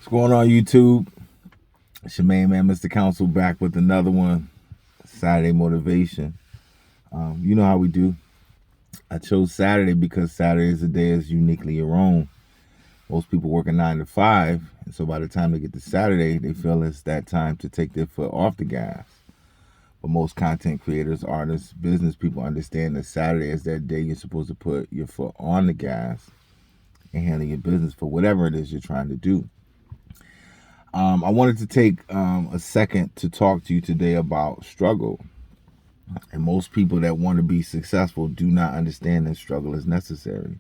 What's going on, YouTube? It's your main man, Mr. Council, back with another one. Saturday motivation. You know how we do. I chose Saturday because Saturday is a day that's uniquely your own. Most people work a 9 to 5, and so by the time they get to Saturday, they feel it's that time to take their foot off the gas. But most content creators, artists, business people understand that Saturday is that day you're supposed to put your foot on the gas and handle your business for whatever it is you're trying to do. I wanted to take a second to talk to you today about struggle. And most people that want to be successful do not understand that struggle is necessary.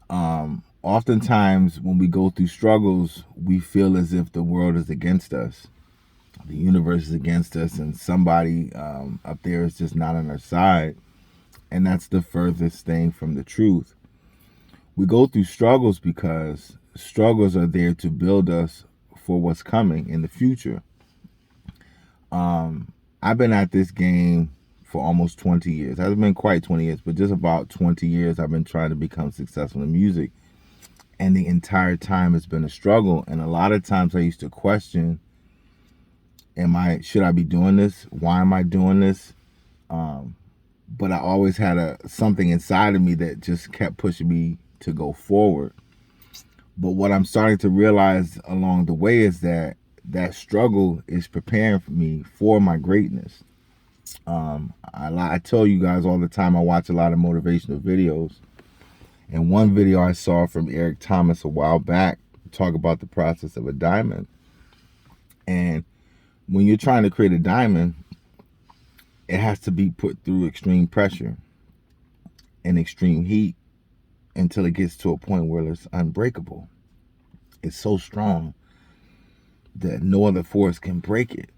Oftentimes, when we go through struggles, we feel as if the world is against us, the universe is against us, and somebody up there is just not on our side. And that's the furthest thing from the truth. We go through struggles because struggles are there to build us for what's coming in the future. I've been at this game for almost 20 years. It hasn't been quite 20 years, but just about 20 years I've been trying to become successful in music. And the entire time it's been a struggle. And a lot of times I used to question, should I be doing this? Why am I doing this? But I always had something inside of me that just kept pushing me to go forward. But what I'm starting to realize along the way is that struggle is preparing me for my greatness. I tell you guys all the time, I watch a lot of motivational videos. And one video I saw from Eric Thomas a while back talk about the process of a diamond. And when you're trying to create a diamond, it has to be put through extreme pressure and extreme heat until it gets to a point where it's unbreakable. It's so strong that no other force can break it.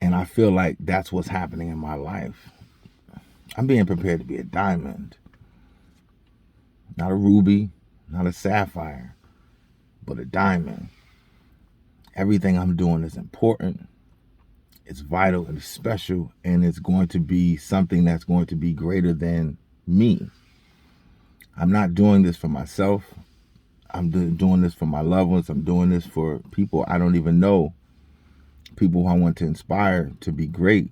And I feel like that's what's happening in my life. I'm being prepared to be a diamond. Not a ruby, not a sapphire, but a diamond. Everything I'm doing is important. It's vital, it's special, and it's going to be something that's going to be greater than me. I'm not doing this for myself. I'm doing this for my loved ones. I'm doing this for people I don't even know, people who I want to inspire to be great.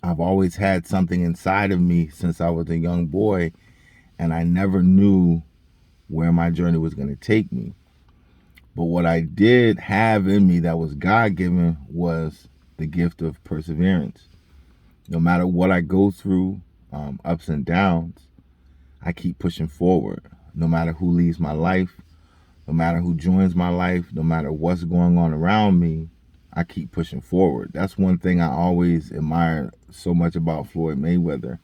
I've always had something inside of me since I was a young boy, and I never knew where my journey was going to take me. But what I did have in me that was God-given was the gift of perseverance. No matter what I go through, ups and downs, I keep pushing forward. No matter who leaves my life, no matter who joins my life, no matter what's going on around me, I keep pushing forward. That's one thing I always admire so much about Floyd Mayweather.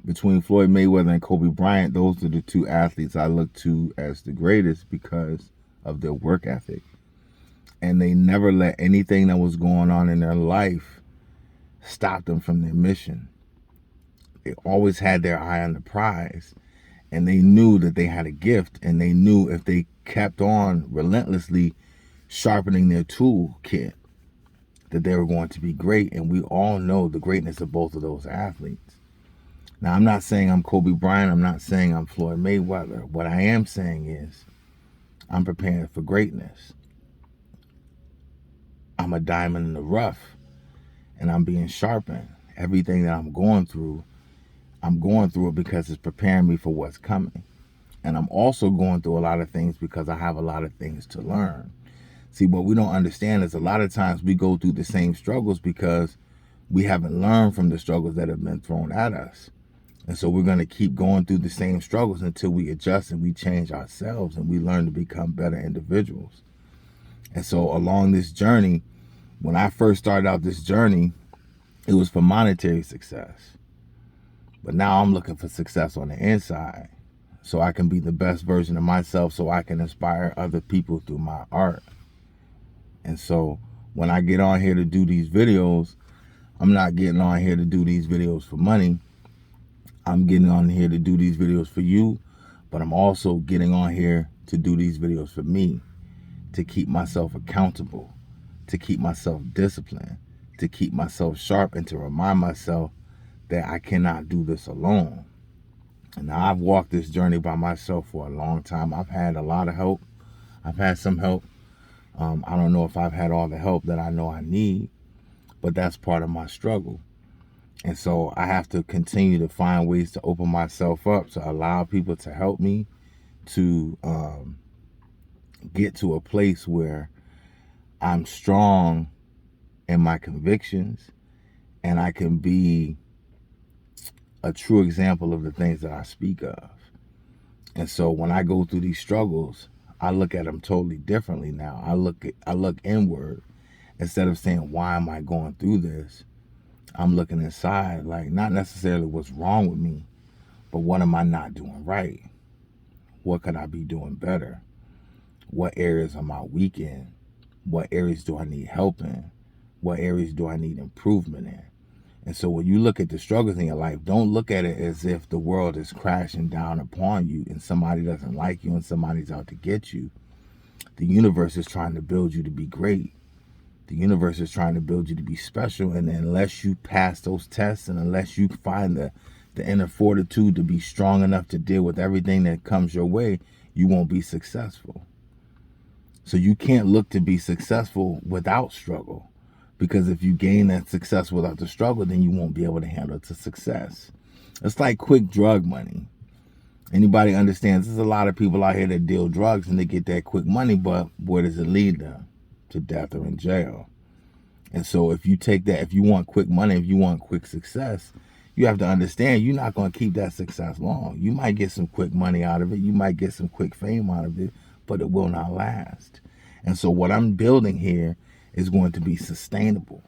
Between Floyd Mayweather and Kobe Bryant, those are the two athletes I look to as the greatest because of their work ethic. And they never let anything that was going on in their life stop them from their mission. They always had their eye on the prize. And they knew that they had a gift, and they knew if they kept on relentlessly sharpening their toolkit, that they were going to be great. And we all know the greatness of both of those athletes. Now, I'm not saying I'm Kobe Bryant. I'm not saying I'm Floyd Mayweather. What I am saying is I'm preparing for greatness. I'm a diamond in the rough, and I'm being sharpened. Everything that I'm going through it because it's preparing me for what's coming. And I'm also going through a lot of things because I have a lot of things to learn. See, what we don't understand is a lot of times we go through the same struggles because we haven't learned from the struggles that have been thrown at us. And so we're going to keep going through the same struggles until we adjust and we change ourselves and we learn to become better individuals. And so along this journey, when I first started out this journey, it was for monetary success. But now I'm looking for success on the inside so I can be the best version of myself, so I can inspire other people through my art. And so when I get on here to do these videos, I'm not getting on here to do these videos for money. I'm getting on here to do these videos for you, but I'm also getting on here to do these videos for me, to keep myself accountable, to keep myself disciplined, to keep myself sharp, and to remind myself that I cannot do this alone. And now I've walked this journey by myself for a long time. I've had a lot of help. I've had some help. I don't know if I've had all the help that I know I need, but that's part of my struggle. And so I have to continue to find ways to open myself up, to allow people to help me to get to a place where I'm strong in my convictions and I can be a true example of the things that I speak of. And so when I go through these struggles, I look at them totally differently now. I look inward instead of saying, why am I going through this? I'm looking inside, like not necessarily what's wrong with me, but what am I not doing right? What could I be doing better? What areas am I weak in? What areas do I need help in? What areas do I need improvement in? And so when you look at the struggles in your life, don't look at it as if the world is crashing down upon you and somebody doesn't like you and somebody's out to get you. The universe is trying to build you to be great. The universe is trying to build you to be special. And unless you pass those tests and unless you find the inner fortitude to be strong enough to deal with everything that comes your way, you won't be successful. So you can't look to be successful without struggle. Because if you gain that success without the struggle, then you won't be able to handle the success. It's like quick drug money. Anybody understands there's a lot of people out here that deal drugs and they get that quick money, but where does it lead them? To death or in jail. And so if you take that, if you want quick money, if you want quick success, you have to understand you're not going to keep that success long. You might get some quick money out of it. You might get some quick fame out of it, but it will not last. And so what I'm building here is going to be sustainable.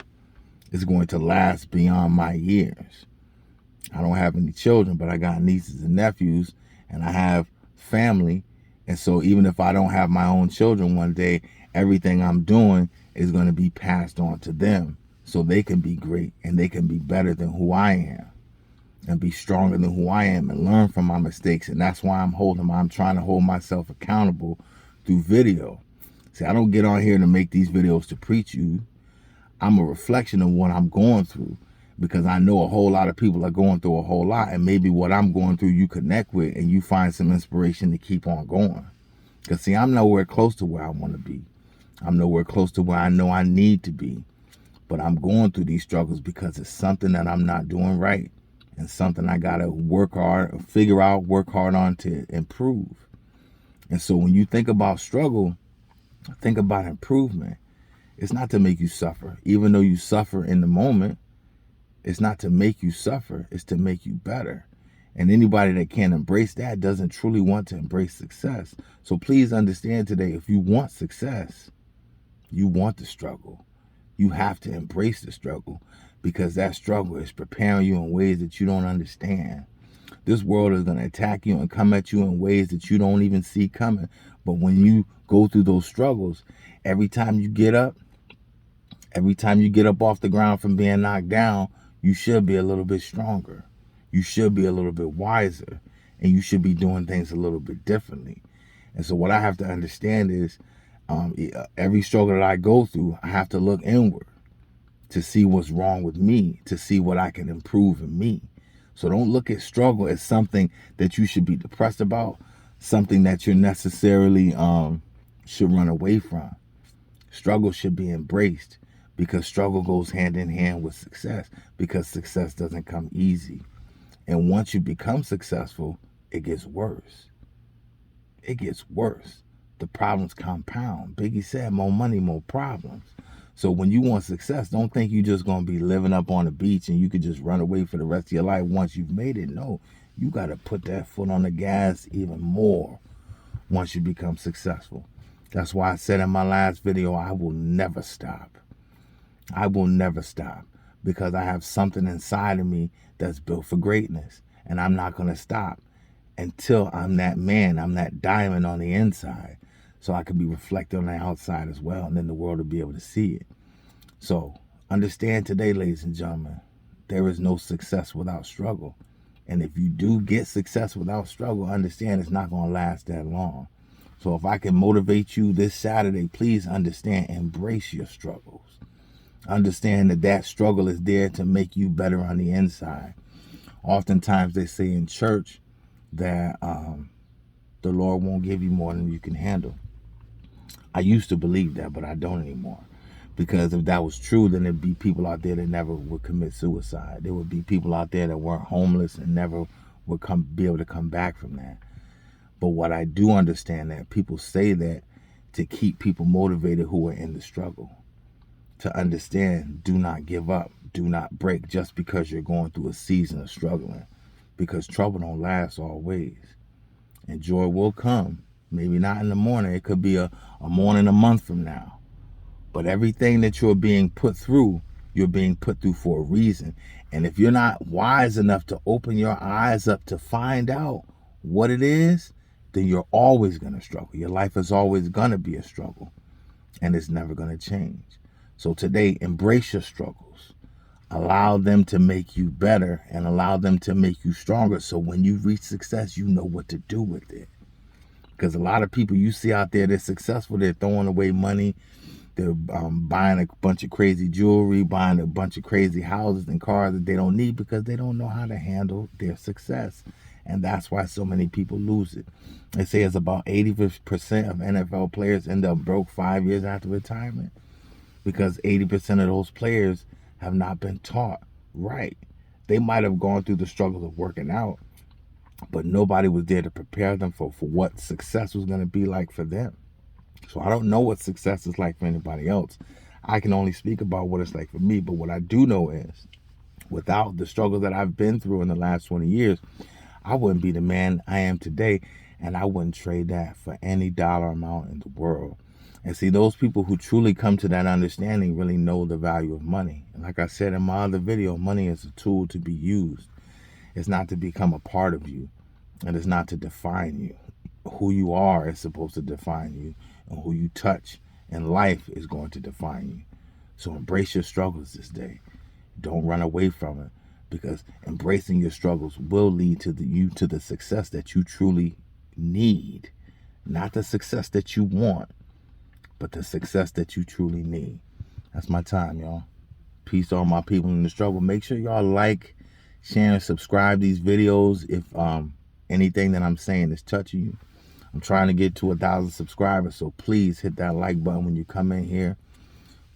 It's going to last beyond my years. I don't have any children, but I got nieces and nephews, and I have family. And so even if I don't have my own children one day, everything I'm doing is going to be passed on to them so they can be great and they can be better than who I am and be stronger than who I am and learn from my mistakes. And that's why I'm trying to hold myself accountable through video. See, I don't get on here to make these videos to preach you. I'm a reflection of what I'm going through because I know a whole lot of people are going through a whole lot, and maybe what I'm going through you connect with and you find some inspiration to keep on going. Because see, I'm nowhere close to where I want to be. I'm nowhere close to where I know I need to be. But I'm going through these struggles because it's something that I'm not doing right and something I got to work hard, figure out, work hard on to improve. And so when you think about struggle, think about improvement. It's not to make you suffer. Even though you suffer in the moment, it's not to make you suffer. It's to make you better. And anybody that can't embrace that doesn't truly want to embrace success. So please understand today, if you want success, you want the struggle. You have to embrace the struggle because that struggle is preparing you in ways that you don't understand. This world is going to attack you and come at you in ways that you don't even see coming. But when you go through those struggles, every time you get up off the ground from being knocked down, you should be a little bit stronger. You should be a little bit wiser, and you should be doing things a little bit differently. And so what I have to understand is every struggle that I go through, I have to look inward to see what's wrong with me, to see what I can improve in me. So don't look at struggle as something that you should be depressed about, something that you necessarily should run away from. Struggle should be embraced because struggle goes hand in hand with success because success doesn't come easy. And once you become successful, it gets worse. It gets worse. The problems compound. Biggie said, more money, more problems. So when you want success, don't think you're just going to be living up on the beach and you could just run away for the rest of your life once you've made it. No, you got to put that foot on the gas even more once you become successful. That's why I said in my last video, I will never stop. I will never stop because I have something inside of me that's built for greatness. And I'm not going to stop until I'm that man, I'm that diamond on the inside. So I can be reflected on the outside as well. And then the world will be able to see it. So understand today, ladies and gentlemen, there is no success without struggle. And if you do get success without struggle, understand it's not going to last that long. So if I can motivate you this Saturday, please understand, embrace your struggles. Understand that that struggle is there to make you better on the inside. Oftentimes they say in church, that the Lord won't give you more than you can handle. I used to believe that, but I don't anymore. Because if that was true, then there'd be people out there that never would commit suicide. There would be people out there that weren't homeless and never would be able to come back from that. But what I do understand, that people say that to keep people motivated who are in the struggle. To understand, do not give up, do not break just because you're going through a season of struggling. Because trouble don't last always. And joy will come. Maybe not in the morning. It could be a morning a month from now. But everything that you're being put through, you're being put through for a reason. And if you're not wise enough to open your eyes up to find out what it is, then you're always going to struggle. Your life is always going to be a struggle. And it's never going to change. So today, embrace your struggles. Allow them to make you better and allow them to make you stronger. So when you reach success, you know what to do with it. Because a lot of people you see out there, they're successful. They're throwing away money. They're buying a bunch of crazy jewelry, buying a bunch of crazy houses and cars that they don't need because they don't know how to handle their success. And that's why so many people lose it. They say it's about 80% of NFL players end up broke 5 years after retirement. Because 80% of those players have not been taught right. They might have gone through the struggles of working out, but nobody was there to prepare them for what success was going to be like for them. So I don't know what success is like for anybody else. I can only speak about what it's like for me. But what I do know is, without the struggles that I've been through in the last 20 years, I wouldn't be the man I am today. And I wouldn't trade that for any dollar amount in the world. And see, those people who truly come to that understanding really know the value of money. And like I said in my other video, money is a tool to be used. It's not to become a part of you. And it's not to define you. Who you are is supposed to define you. And who you touch in life is going to define you. So embrace your struggles this day. Don't run away from it. Because embracing your struggles will lead to the success that you truly need. Not the success that you want, but the success that you truly need. That's my time, y'all. Peace to all my people in the struggle. Make sure y'all like, share, and subscribe these videos if anything that I'm saying is touching you. I'm trying to get to 1,000 subscribers, so please hit that like button when you come in here.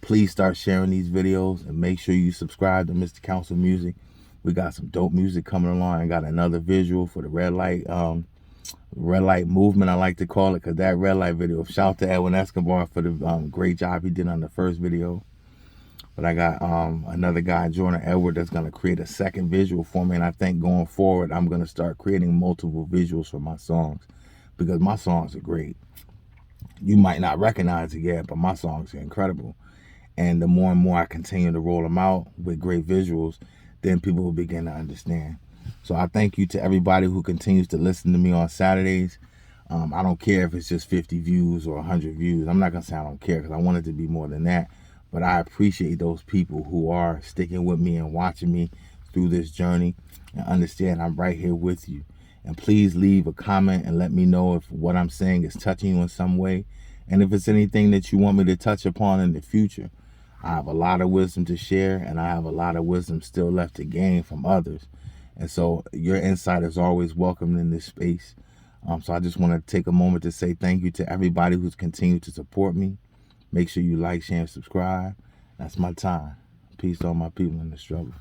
Please start sharing these videos and make sure you subscribe to Mr. Council Music. We got some dope music coming along. I got another visual for the red light movement, I like to call it, because that red light video. Shout out to Edwin Escobar for the great job he did on the first video. But I got another guy, Jordan Edward, that's going to create a second visual for me. And I think going forward, I'm going to start creating multiple visuals for my songs, because my songs are great. You might not recognize it yet, but my songs are incredible. And the more and more I continue to roll them out with great visuals, then people will begin to understand. So I thank you to everybody who continues to listen to me on Saturdays. I don't care if it's just 50 views or 100 views. I'm not going to say I don't care, because I want it to be more than that. But I appreciate those people who are sticking with me and watching me through this journey, and understand I'm right here with you. And please leave a comment and let me know if what I'm saying is touching you in some way. And if it's anything that you want me to touch upon in the future. I have a lot of wisdom to share, and I have a lot of wisdom still left to gain from others. And so your insight is always welcome in this space. So I just want to take a moment to say thank you to everybody who's continued to support me. Make sure you like, share, and subscribe. That's my time. Peace to all my people in the struggle.